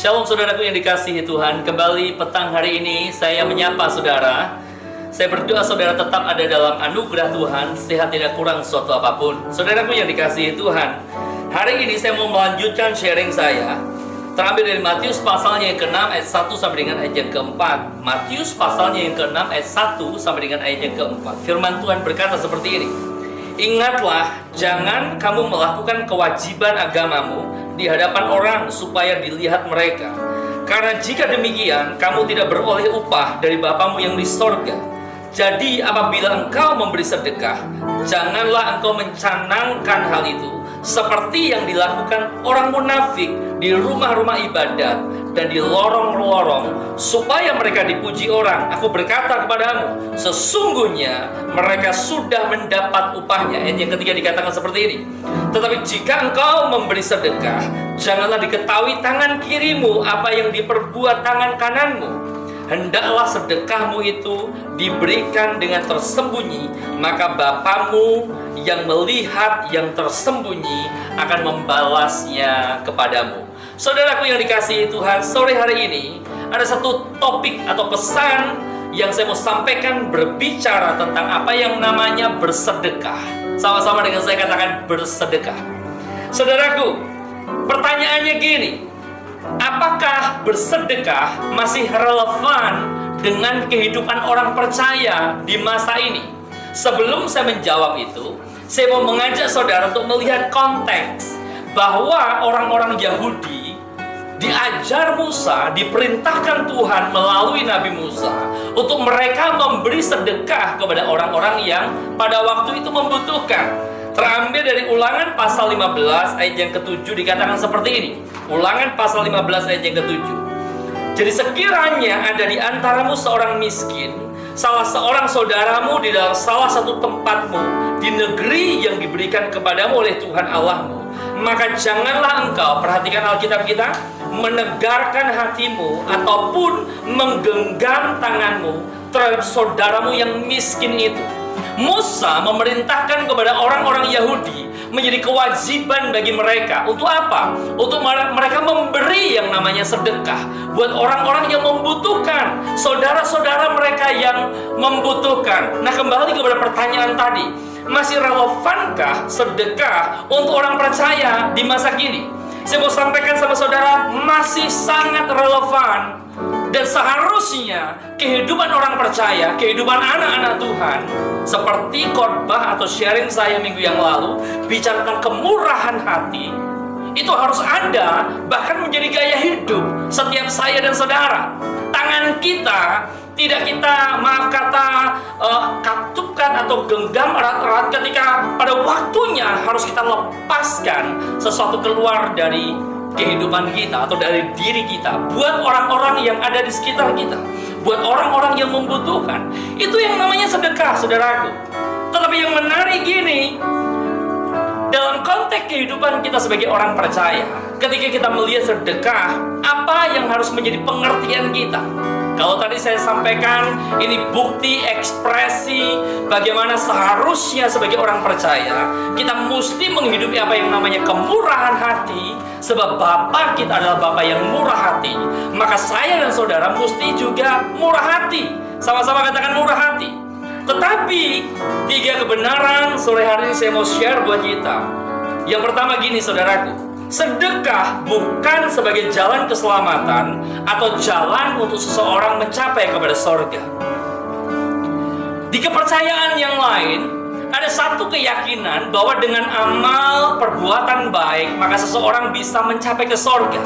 Shalom saudaraku yang dikasihi Tuhan. Kembali petang hari ini saya menyapa saudara. Saya berdoa saudara tetap ada dalam anugerah Tuhan, sehat tidak kurang suatu apapun. Saudaraku yang dikasihi Tuhan, hari ini saya mau melanjutkan sharing saya, terambil dari Matius pasalnya yang ke-6 ayat 1 sampai dengan ayat yang ke-4. Matius pasalnya yang ke-6 ayat 1 sampai dengan ayat yang ke-4. Firman Tuhan berkata seperti ini. Ingatlah, jangan kamu melakukan kewajiban agamamu di hadapan orang supaya dilihat mereka. Karena jika demikian, kamu tidak beroleh upah dari Bapamu yang di sorga. Jadi apabila engkau memberi sedekah, janganlah engkau mencanangkan hal itu seperti yang dilakukan orang munafik di rumah-rumah ibadat dan di lorong-lorong, supaya mereka dipuji orang. Aku berkata kepadamu, sesungguhnya mereka sudah mendapat upahnya. Ayat yang ketiga dikatakan seperti ini. Tetapi jika engkau memberi sedekah, janganlah diketahui tangan kirimu apa yang diperbuat tangan kananmu. Hendaklah sedekahmu itu diberikan dengan tersembunyi, maka Bapamu yang melihat yang tersembunyi akan membalasnya kepadamu. Saudaraku yang dikasihi Tuhan, sore hari ini ada satu topik atau pesan yang saya mau sampaikan, berbicara tentang apa yang namanya bersedekah. Sama-sama dengan saya katakan bersedekah. Saudaraku, pertanyaannya gini, apakah bersedekah masih relevan dengan kehidupan orang percaya di masa ini? Sebelum saya menjawab itu, saya mau mengajak saudara untuk melihat konteks bahwa orang-orang Yahudi diajar Musa, diperintahkan Tuhan melalui Nabi Musa untuk mereka memberi sedekah kepada orang-orang yang pada waktu itu membutuhkan. Terambil dari Ulangan pasal 15 ayat yang ke-7 dikatakan seperti ini. Ulangan pasal 15 ayat yang ke-7. Jadi sekiranya ada di antaramu seorang miskin, salah seorang saudaramu di dalam salah satu tempatmu di negeri yang diberikan kepadamu oleh Tuhan Allahmu, maka janganlah engkau, perhatikan Alkitab kita, menegarkan hatimu ataupun menggenggam tanganmu terhadap saudaramu yang miskin itu. Musa memerintahkan kepada orang-orang Yahudi menjadi kewajiban bagi mereka. Untuk apa? Untuk mereka memberi yang namanya sedekah buat orang-orang yang membutuhkan, saudara-saudara mereka yang membutuhkan. Nah, kembali kepada pertanyaan tadi, masih relevankah sedekah untuk orang percaya di masa kini? Saya mau sampaikan sama saudara, masih sangat relevan. Dan seharusnya kehidupan orang percaya, kehidupan anak-anak Tuhan, seperti khotbah atau sharing saya minggu yang lalu, bicara tentang kemurahan hati, itu harus ada, bahkan menjadi gaya hidup setiap saya dan saudara. Tangan kita tidak kita, maaf kata, katupkan atau genggam erat-erat ketika pada waktunya harus kita lepaskan sesuatu keluar dari kehidupan kita atau dari diri kita buat orang-orang yang ada di sekitar kita, buat orang-orang yang membutuhkan. Itu yang namanya sedekah, saudaraku. Tetapi yang menarik gini, dalam konteks kehidupan kita sebagai orang percaya, ketika kita melihat sedekah, apa yang harus menjadi pengertian kita? Kalau tadi saya sampaikan, ini bukti ekspresi bagaimana seharusnya sebagai orang percaya kita mesti menghidupi apa yang namanya kemurahan hati. Sebab Bapa kita adalah Bapa yang murah hati, maka saya dan saudara mesti juga murah hati. Sama-sama katakan murah hati. Tetapi tiga kebenaran sore hari ini saya mau share buat kita. Yang pertama gini saudaraku, sedekah bukan sebagai jalan keselamatan atau jalan untuk seseorang mencapai kepada sorga. Di kepercayaan yang lain, ada satu keyakinan bahwa dengan amal perbuatan baik maka seseorang bisa mencapai ke sorga.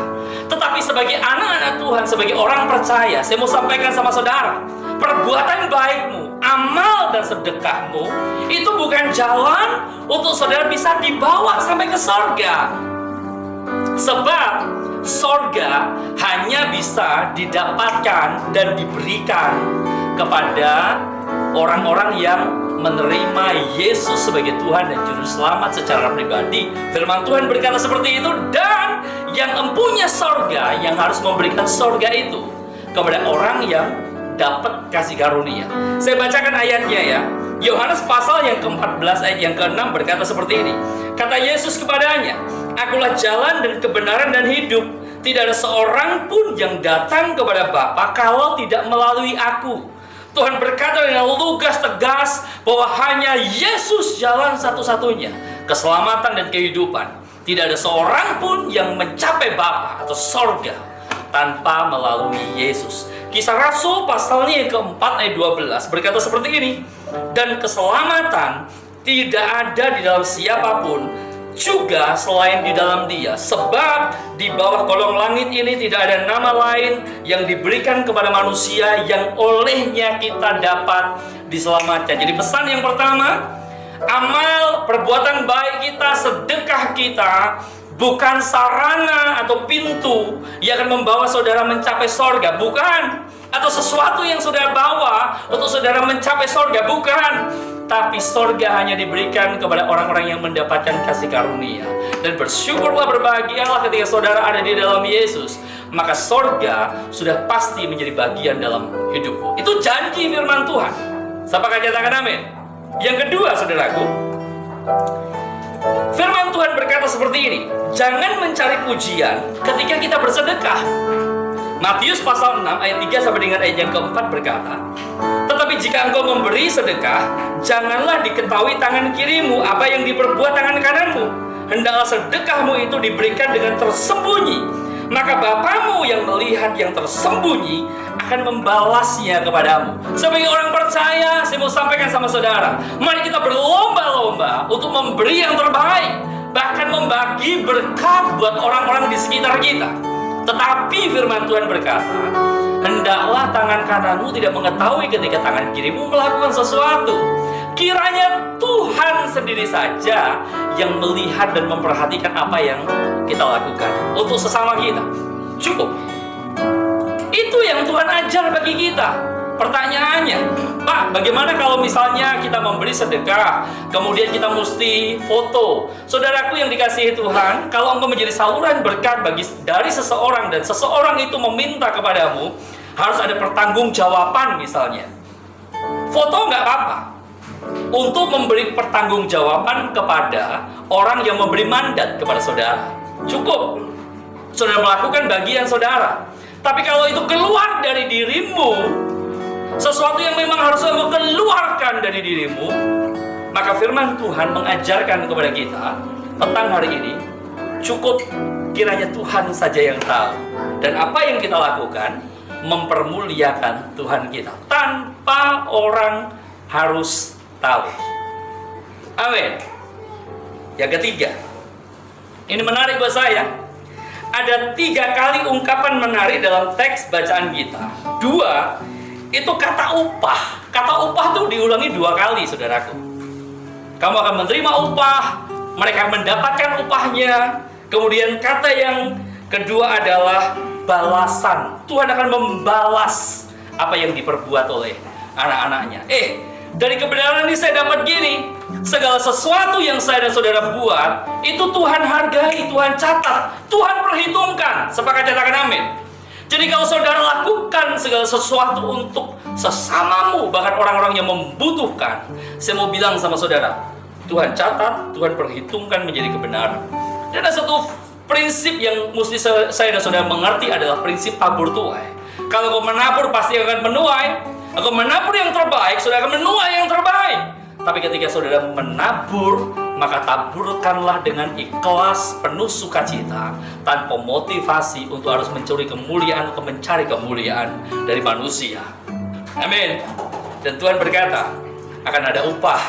Tetapi sebagai anak-anak Tuhan, sebagai orang percaya, saya mau sampaikan sama saudara, perbuatan baikmu, amal dan sedekahmu itu bukan jalan untuk saudara bisa dibawa sampai ke sorga. Sebab sorga hanya bisa didapatkan dan diberikan kepada orang-orang yang menerima Yesus sebagai Tuhan dan Juru Selamat secara pribadi. Firman Tuhan berkata seperti itu. Dan yang empunya sorga, yang harus memberikan sorga itu kepada orang yang dapat kasih karunia. Saya bacakan ayatnya ya. Yohanes pasal yang ke-14 ayat yang ke-6 berkata seperti ini. Kata Yesus kepadanya, Akulah jalan dan kebenaran dan hidup. Tidak ada seorang pun yang datang kepada Bapa kalau tidak melalui aku. Tuhan berkata dengan lugas tegas bahwa hanya Yesus jalan satu-satunya keselamatan dan kehidupan. Tidak ada seorang pun yang mencapai Bapa atau sorga tanpa melalui Yesus. Kisah Rasul pasalnya yang keempat ayat 12 berkata seperti ini. Dan keselamatan tidak ada di dalam siapapun juga selain di dalam Dia, sebab di bawah kolong langit ini tidak ada nama lain yang diberikan kepada manusia yang olehnya kita dapat diselamatkan. Jadi pesan yang pertama, amal perbuatan baik kita, sedekah kita bukan sarana atau pintu yang akan membawa saudara mencapai sorga, bukan. Atau sesuatu yang saudara bawa untuk saudara mencapai sorga, bukan. Tapi sorga hanya diberikan kepada orang-orang yang mendapatkan kasih karunia. Dan bersyukurlah, berbahagialah ketika saudara ada di dalam Yesus. Maka sorga sudah pasti menjadi bagian dalam hidupmu. Itu janji firman Tuhan. Siapa katakan amin? Yang kedua, saudaraku, firman Tuhan berkata seperti ini. Jangan mencari pujian ketika kita bersedekah. Matius pasal 6 ayat 3 sampai dengan ayat yang keempat berkata, tetapi jika engkau memberi sedekah, janganlah diketahui tangan kirimu apa yang diperbuat tangan kananmu. Hendaklah sedekahmu itu diberikan dengan tersembunyi. Maka Bapamu yang melihat yang tersembunyi akan membalasnya kepadamu. Sebagai orang percaya, saya mau sampaikan sama saudara, mari kita berlomba-lomba untuk memberi yang terbaik, bahkan membagi berkat buat orang-orang di sekitar kita. Tetapi firman Tuhan berkata, hendaklah tangan kananmu tidak mengetahui ketika tangan kirimu melakukan sesuatu. Kiranya Tuhan sendiri saja yang melihat dan memperhatikan apa yang kita lakukan untuk sesama kita. Cukup. Itu yang Tuhan ajar bagi kita. Pertanyaannya, Pak, bagaimana kalau misalnya kita memberi sedekah, kemudian kita mesti foto? Saudaraku yang dikasihi Tuhan, kalau engkau menjadi saluran berkat dari seseorang dan seseorang itu meminta kepadamu, harus ada pertanggungjawaban misalnya. Foto nggak apa-apa. Untuk memberi pertanggungjawaban kepada orang yang memberi mandat kepada saudara. Cukup. Saudara melakukan bagian saudara. Tapi kalau itu keluar dari dirimu, sesuatu yang memang harus kamu keluarkan dari dirimu, maka firman Tuhan mengajarkan kepada kita tentang hari ini, cukup kiranya Tuhan saja yang tahu. Dan apa yang kita lakukan, mempermuliakan Tuhan kita, tanpa orang harus tahu. Amin. Yang ketiga, ini menarik buat saya. Ada 3 kali ungkapan menarik dalam teks bacaan kita. 2, itu kata upah. Kata upah itu diulangi 2 kali, saudaraku. Kamu akan menerima upah, mereka mendapatkan upahnya. Kemudian kata yang kedua adalah balasan. Tuhan akan membalas apa yang diperbuat oleh anak-anaknya. Dari kebenaran ini saya dapat gini, segala sesuatu yang saya dan saudara buat, itu Tuhan hargai, Tuhan catat, Tuhan perhitungkan. Sepakat katakan amin. Jadi kalau saudara lakukan segala sesuatu untuk sesamamu, bahkan orang-orang yang membutuhkan, saya mau bilang sama saudara, Tuhan catat, Tuhan perhitungkan menjadi kebenaran. Dan ada satu prinsip yang mesti saya dan saudara mengerti adalah prinsip tabur tuai. Kalau kau menabur pasti akan menuai. Kau menabur yang terbaik, saudara akan menuai yang terbaik. Tapi ketika saudara menabur, maka taburkanlah dengan ikhlas, penuh sukacita, tanpa motivasi untuk harus mencuri kemuliaan atau mencari kemuliaan dari manusia. Amin. Dan Tuhan berkata, akan ada upah,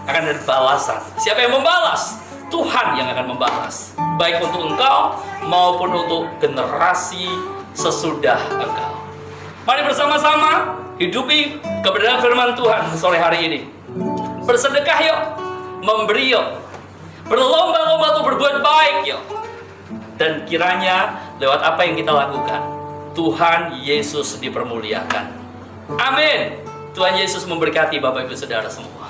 akan ada balasan. Siapa yang membalas? Tuhan yang akan membalas, baik untuk engkau maupun untuk generasi sesudah engkau. Mari bersama-sama hidupi kebenaran firman Tuhan sore hari ini. Bersedekah yuk, memberi yuk, berlomba-lomba untuk berbuat baik yuk. Dan kiranya lewat apa yang kita lakukan, Tuhan Yesus dipermuliakan. Amin. Tuhan Yesus memberkati Bapak Ibu Saudara semua.